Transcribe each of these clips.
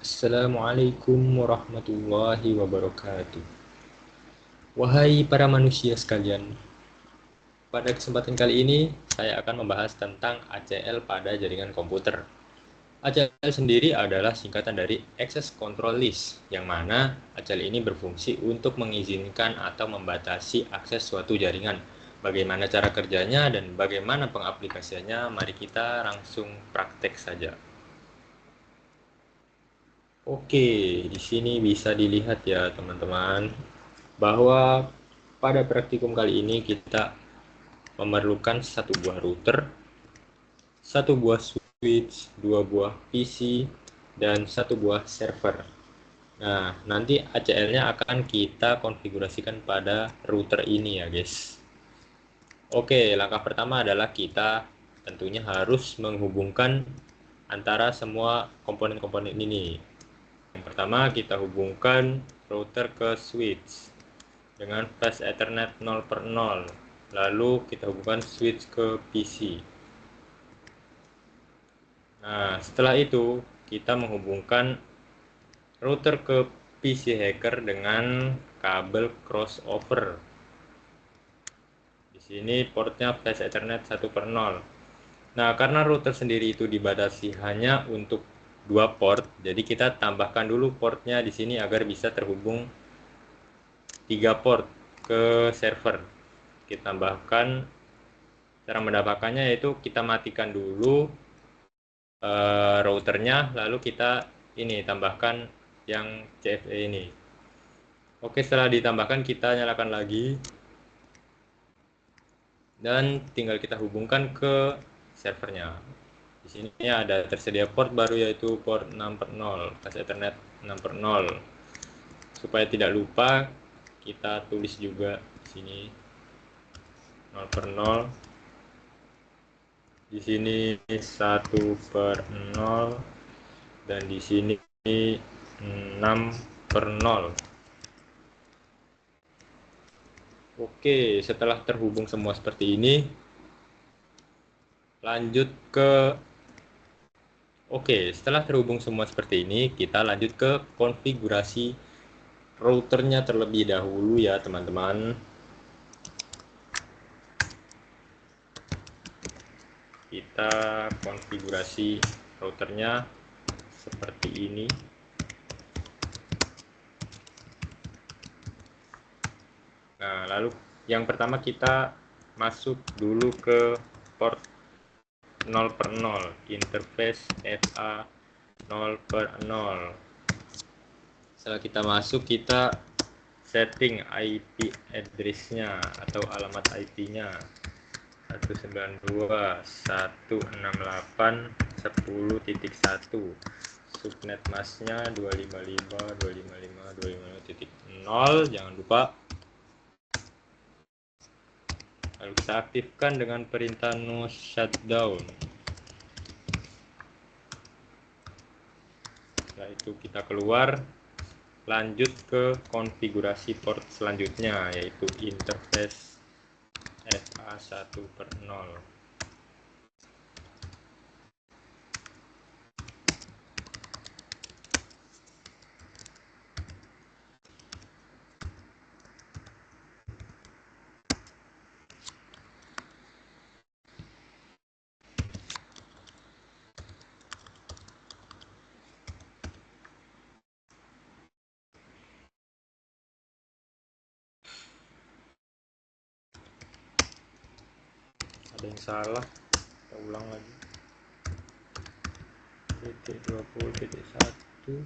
Assalamualaikum warahmatullahi wabarakatuh. Wahai para manusia sekalian, pada kesempatan kali ini saya akan membahas tentang ACL pada jaringan komputer. ACL sendiri adalah singkatan dari Access Control List, yang mana ACL ini berfungsi untuk mengizinkan atau membatasi akses suatu jaringan. Bagaimana cara kerjanya dan bagaimana pengaplikasiannya, mari kita langsung praktek saja. Oke, di sini bisa dilihat ya teman-teman, bahwa pada praktikum kali ini kita memerlukan satu buah router, satu buah switch, dua buah PC, dan satu buah server. Nah, nanti ACL-nya akan kita konfigurasikan pada router ini ya guys. Oke, langkah pertama adalah kita tentunya harus menghubungkan antara semua komponen-komponen ini. Yang pertama kita hubungkan router ke switch dengan flash Ethernet 0/0. Lalu kita hubungkan switch ke PC. Nah, setelah itu kita menghubungkan router ke PC hacker dengan kabel crossover. Di sini portnya flash Ethernet 1/0. Nah, karena router sendiri itu dibatasi hanya untuk 2 port, jadi kita tambahkan dulu portnya di sini agar bisa terhubung 3 port ke server. Kita tambahkan, cara mendapatkannya yaitu kita matikan dulu routernya, lalu kita ini tambahkan yang CFE ini. Oke, setelah ditambahkan kita nyalakan lagi dan tinggal kita hubungkan ke servernya. Di sini ada tersedia port baru yaitu port 6/0, flash Ethernet 6/0. Supaya tidak lupa, kita tulis juga di sini 0/0. Di sini 1/0 dan di sini 6/0. Oke, setelah terhubung semua seperti ini, lanjut ke Oke, setelah terhubung semua seperti ini, kita lanjut ke konfigurasi routernya terlebih dahulu ya teman-teman. Kita konfigurasi routernya seperti ini. Nah, lalu yang pertama kita masuk dulu ke port 0/0, interface FA 0/0. Setelah kita masuk, kita setting IP address-nya atau alamat IP-nya 192.168.10.1, subnet mask-nya 255.255.255.0. Jangan lupa. Lalu kita aktifkan dengan perintah no shutdown. Setelah itu kita keluar, lanjut ke konfigurasi port selanjutnya yaitu interface FA 1/0. Ada yang salah, kita ulang lagi. Titik 20.1.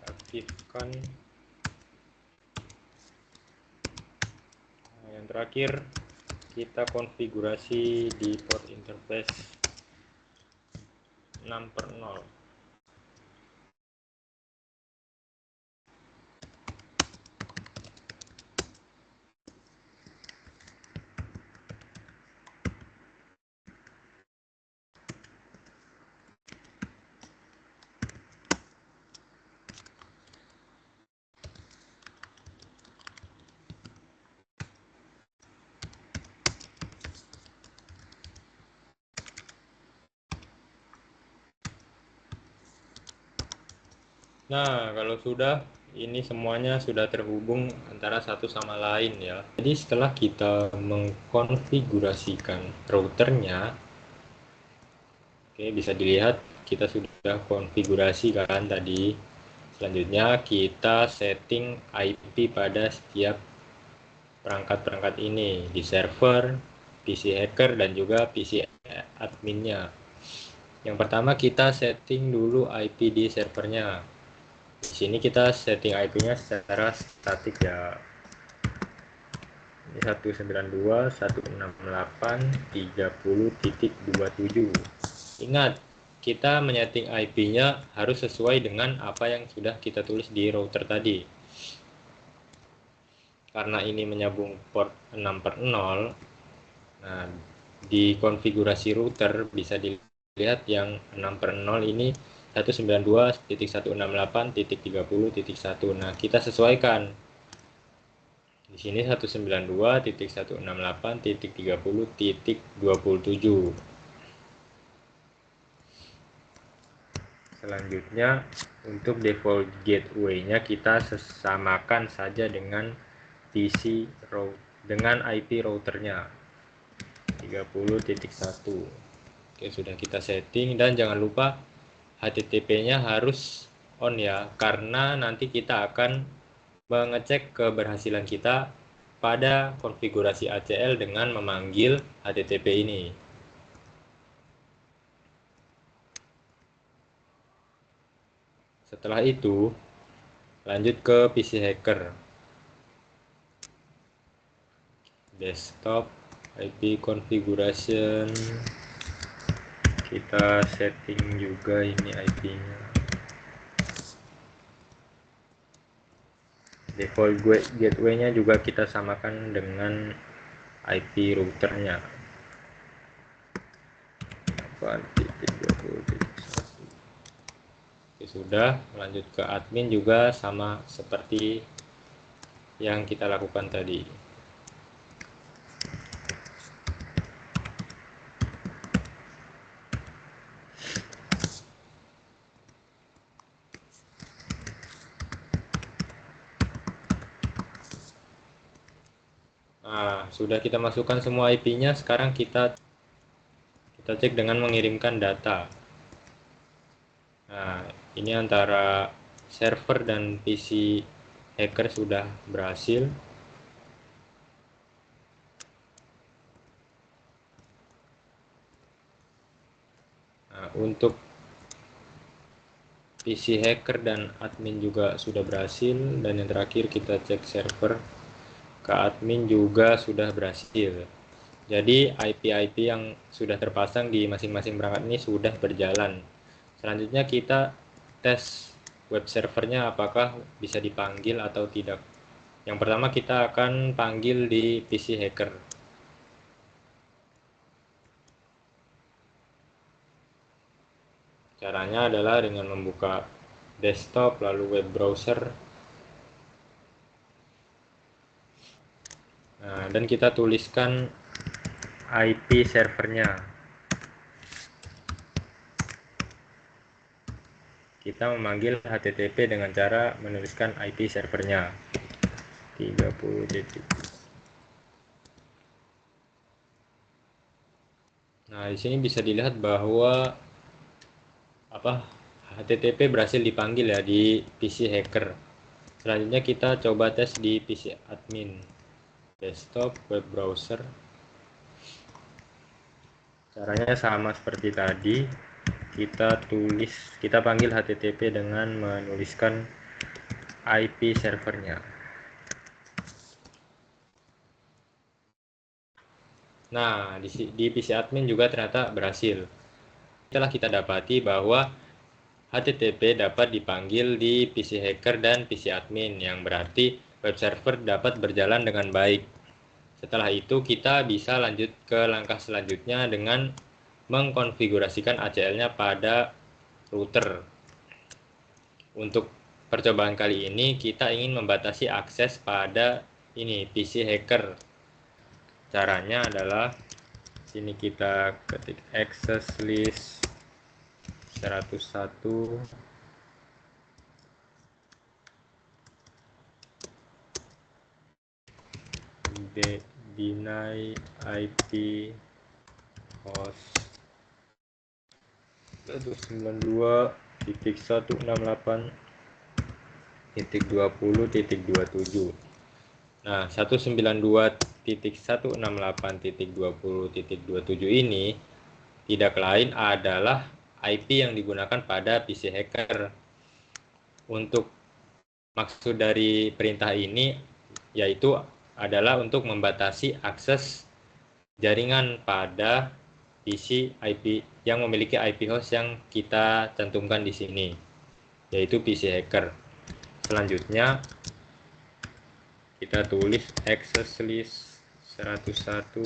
Aktifkan. Nah, yang terakhir kita konfigurasi di port interface 6/0. Nah, kalau sudah, ini semuanya sudah terhubung antara satu sama lain ya. Jadi setelah kita mengkonfigurasikan routernya, oke, bisa dilihat kita sudah konfigurasi kan tadi. Selanjutnya kita setting IP pada setiap perangkat-perangkat ini di server, PC hacker dan juga PC adminnya. Yang pertama kita setting dulu IP di servernya. Di sini kita setting IP-nya secara statik ya. Ini 192.168.30.27. Ingat, kita menyeting IP-nya harus sesuai dengan apa yang sudah kita tulis di router tadi. Karena ini menyambung port 6/0, nah di konfigurasi router bisa dilihat yang 6/0 ini 192.168.30.1. Nah, kita sesuaikan. Di sini 192.168.30.27. Selanjutnya, untuk default gateway-nya kita samakan saja dengan dengan IP routernya 30.1. Oke, sudah kita setting dan jangan lupa HTTP-nya harus on ya, karena nanti kita akan mengecek keberhasilan kita pada konfigurasi ACL dengan memanggil HTTP ini. Setelah itu, lanjut ke PC hacker. Desktop IP configuration. Kita setting juga ini IP-nya. Default gateway-nya juga kita samakan dengan IP routernya. Oke, sudah. Lanjut ke admin juga sama seperti yang kita lakukan tadi. Nah, sudah kita masukkan semua IP-nya. Sekarang kita cek dengan mengirimkan data. Nah, ini antara server dan PC hacker sudah berhasil. Nah, untuk PC hacker dan admin juga sudah berhasil, dan yang terakhir kita cek server ke admin juga sudah berhasil. Jadi IP-IP yang sudah terpasang di masing-masing perangkat ini sudah berjalan. Selanjutnya kita tes web servernya apakah bisa dipanggil atau tidak. Yang pertama kita akan panggil di PC hacker. Caranya adalah dengan membuka desktop lalu web browser. Nah, dan kita tuliskan IP servernya. Kita memanggil HTTP dengan cara menuliskan IP servernya 30 detik. Nah, di sini bisa dilihat bahwa HTTP berhasil dipanggil ya di PC hacker. Selanjutnya kita coba tes di PC admin. Desktop, web browser. Caranya sama seperti tadi. Kita panggil HTTP dengan menuliskan IP servernya. Nah, di PC admin juga ternyata berhasil. Setelah kita dapati bahwa HTTP dapat dipanggil di PC hacker dan PC admin, yang berarti web server dapat berjalan dengan baik. Setelah itu kita bisa lanjut ke langkah selanjutnya dengan mengkonfigurasikan ACL-nya pada router. Untuk percobaan kali ini kita ingin membatasi akses pada ini PC hacker. Caranya adalah sini kita ketik access list 101 deny IP host 192.168.20.27. Nah, 192.168.20.27 ini tidak lain adalah IP yang digunakan pada PC hacker. Untuk maksud dari perintah ini yaitu adalah untuk membatasi akses jaringan pada PC IP yang memiliki IP host yang kita cantumkan di sini, yaitu PC hacker. Selanjutnya kita tulis access list 101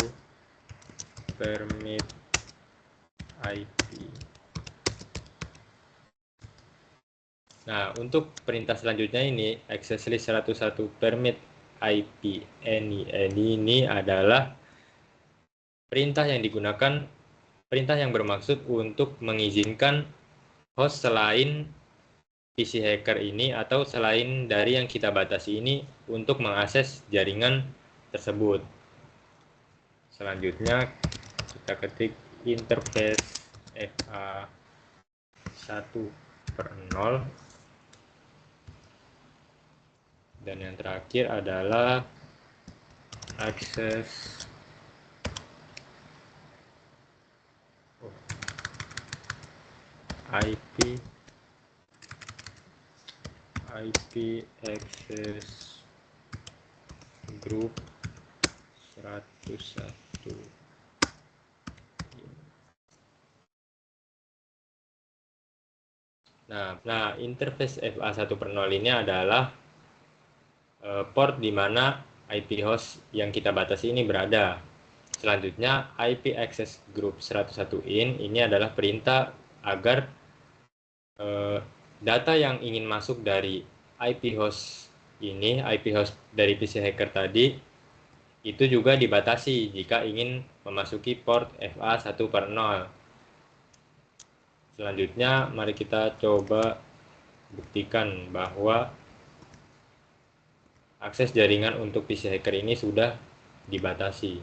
permit IP. Nah, untuk perintah selanjutnya ini access list 101 permit IP ini adalah perintah yang bermaksud untuk mengizinkan host selain PC hacker ini atau selain dari yang kita batasi ini untuk mengakses jaringan tersebut. Selanjutnya kita ketik interface FA 1/0 dan yang terakhir adalah akses IP access group 101. Nah, interface FA 1/0 ini adalah port di mana IP host yang kita batasi ini berada. Selanjutnya, IP access group 101 ini adalah perintah agar data yang ingin masuk dari IP host ini, IP host dari PC hacker tadi, itu juga dibatasi jika ingin memasuki port FA 1/0. Selanjutnya, mari kita coba buktikan bahwa akses jaringan untuk PC hacker ini sudah dibatasi.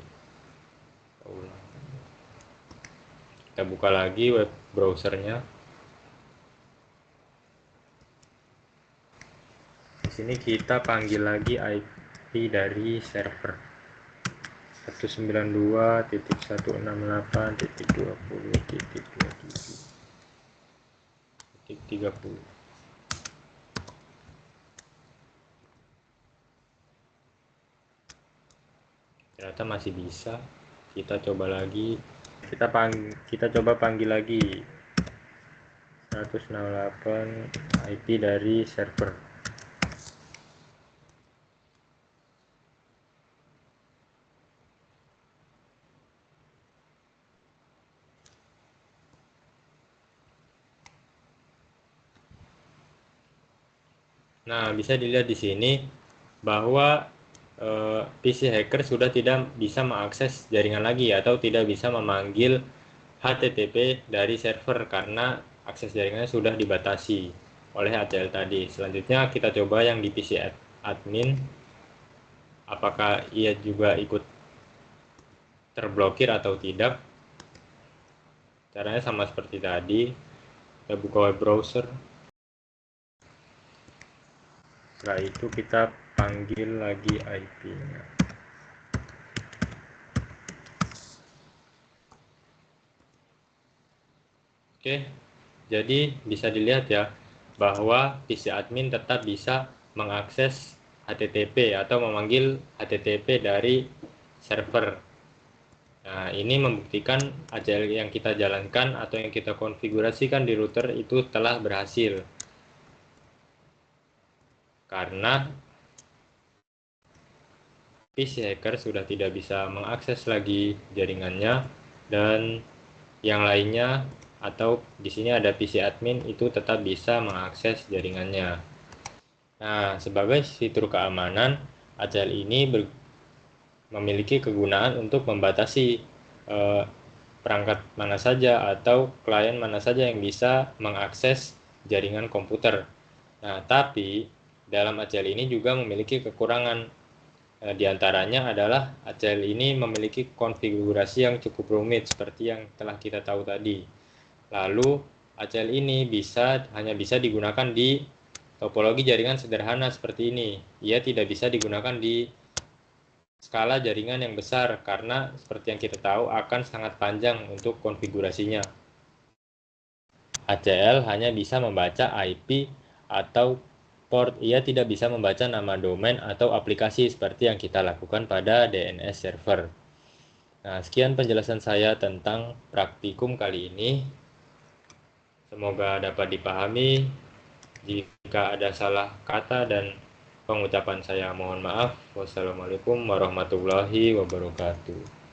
Kita buka lagi web browsernya. Di sini kita panggil lagi IP dari server 192.168.20.27.30. Ternyata masih bisa. Kita coba lagi. Kita coba panggil lagi 168 IP dari server. Nah, bisa dilihat di sini bahwa PC hacker sudah tidak bisa mengakses jaringan lagi atau tidak bisa memanggil HTTP dari server karena akses jaringannya sudah dibatasi oleh ACL tadi. Selanjutnya kita coba yang di PC admin, apakah ia juga ikut terblokir atau tidak. Caranya sama seperti tadi. Kita buka web browser. Setelah itu kita panggil lagi IP-nya. Oke, jadi bisa dilihat ya bahwa PC admin tetap bisa mengakses HTTP atau memanggil HTTP dari server. Nah, ini membuktikan ACL yang kita jalankan atau yang kita konfigurasikan di router itu telah berhasil. Karena PC hacker sudah tidak bisa mengakses lagi jaringannya dan yang lainnya atau di sini ada PC admin itu tetap bisa mengakses jaringannya. Nah, sebagai fitur keamanan, ACL ini memiliki kegunaan untuk membatasi perangkat mana saja atau klien mana saja yang bisa mengakses jaringan komputer. Nah, tapi dalam ACL ini juga memiliki kekurangan. Di antaranya adalah ACL ini memiliki konfigurasi yang cukup rumit seperti yang telah kita tahu tadi. Lalu ACL ini hanya bisa digunakan di topologi jaringan sederhana seperti ini. Ia tidak bisa digunakan di skala jaringan yang besar karena seperti yang kita tahu akan sangat panjang untuk konfigurasinya. ACL hanya bisa membaca IP atau port, ia tidak bisa membaca nama domain atau aplikasi seperti yang kita lakukan pada DNS server. Nah, sekian penjelasan saya tentang praktikum kali ini. Semoga dapat dipahami. Jika ada salah kata dan pengucapan saya mohon maaf. Wassalamualaikum warahmatullahi wabarakatuh.